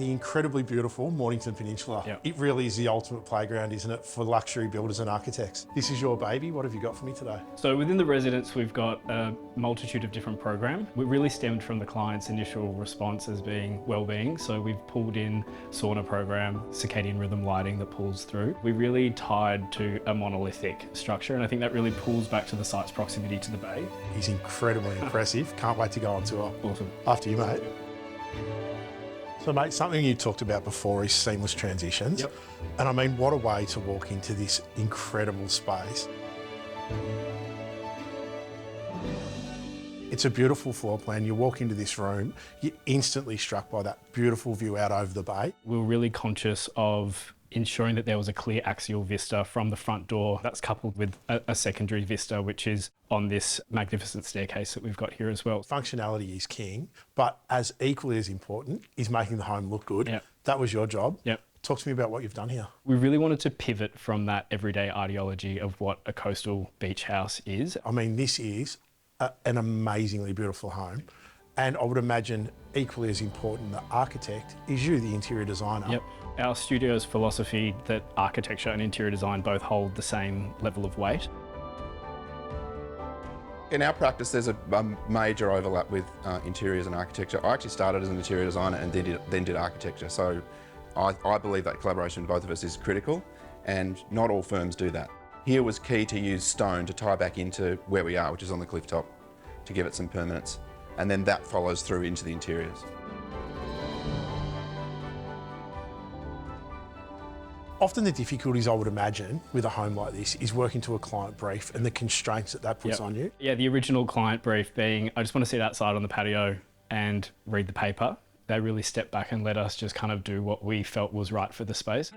the incredibly beautiful Mornington Peninsula. Yep. It really is the ultimate playground, isn't it, for luxury builders and architects. This is your baby. What have you got for me today? So within the residence, we've got a multitude of different programs. We really stemmed from the client's initial response as being well-being. So we've pulled in sauna program, circadian rhythm lighting that pulls through. We really tied to a monolithic structure, and I think that really pulls back to the site's proximity to the bay. He's incredibly impressive. Can't wait to go on tour. Awesome. After you, mate. So, mate, something you talked about before is seamless transitions. Yep. And I mean, what a way to walk into this incredible space. It's a beautiful floor plan. You walk into this room, you're instantly struck by that beautiful view out over the bay. We were really conscious of ensuring that there was a clear axial vista from the front door. That's coupled with a secondary vista, which is on this magnificent staircase that we've got here as well. Functionality is king, but as equally as important is making the home look good. Yep. That was your job. Yep. Talk to me about what you've done here. We really wanted to pivot from that everyday ideology of what a coastal beach house is. I mean, this is an amazingly beautiful home. And I would imagine equally as important, the architect is you, the interior designer. Yep. Our studio's philosophy that architecture and interior design both hold the same level of weight. In our practice, there's a major overlap with interiors and architecture. I actually started as an interior designer and then did architecture. So I believe that collaboration with both of us is critical, and not all firms do that. Here was key to use stone to tie back into where we are, which is on the cliff top, to give it some permanence. And then that follows through into the interiors. Often the difficulties I would imagine with a home like this is working to a client brief and the constraints that puts on you. Yeah, the original client brief being, I just want to sit outside on the patio and read the paper. They really stepped back and let us just kind of do what we felt was right for the space.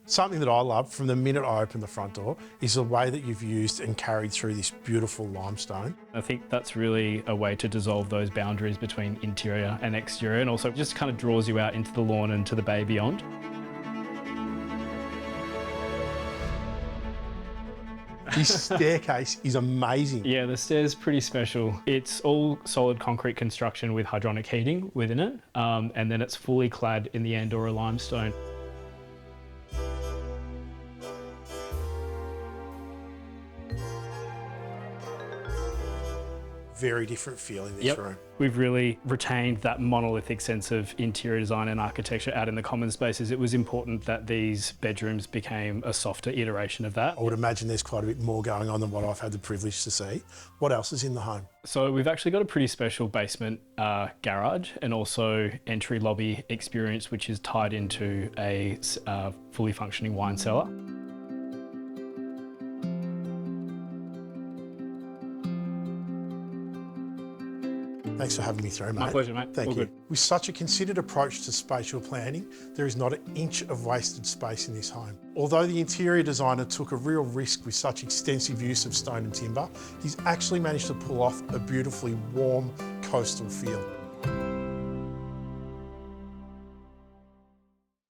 Something that I love from the minute I opened the front door is the way that you've used and carried through this beautiful limestone. I think that's really a way to dissolve those boundaries between interior and exterior, and also just kind of draws you out into the lawn and to the bay beyond. This staircase is amazing. Yeah, the stair's pretty special. It's all solid concrete construction with hydronic heating within it, and then it's fully clad in the Andora limestone. Very different feel in this room. We've really retained that monolithic sense of interior design and architecture out in the common spaces. It was important that these bedrooms became a softer iteration of that. I would imagine there's quite a bit more going on than what I've had the privilege to see. What else is in the home? So we've actually got a pretty special basement garage and also entry lobby experience, which is tied into a fully functioning wine cellar. Thanks for having me through, mate. My pleasure, mate. Thank All you. good. With such a considered approach to spatial planning, there is not an inch of wasted space in this home. Although the interior designer took a real risk with such extensive use of stone and timber, he's actually managed to pull off a beautifully warm coastal feel.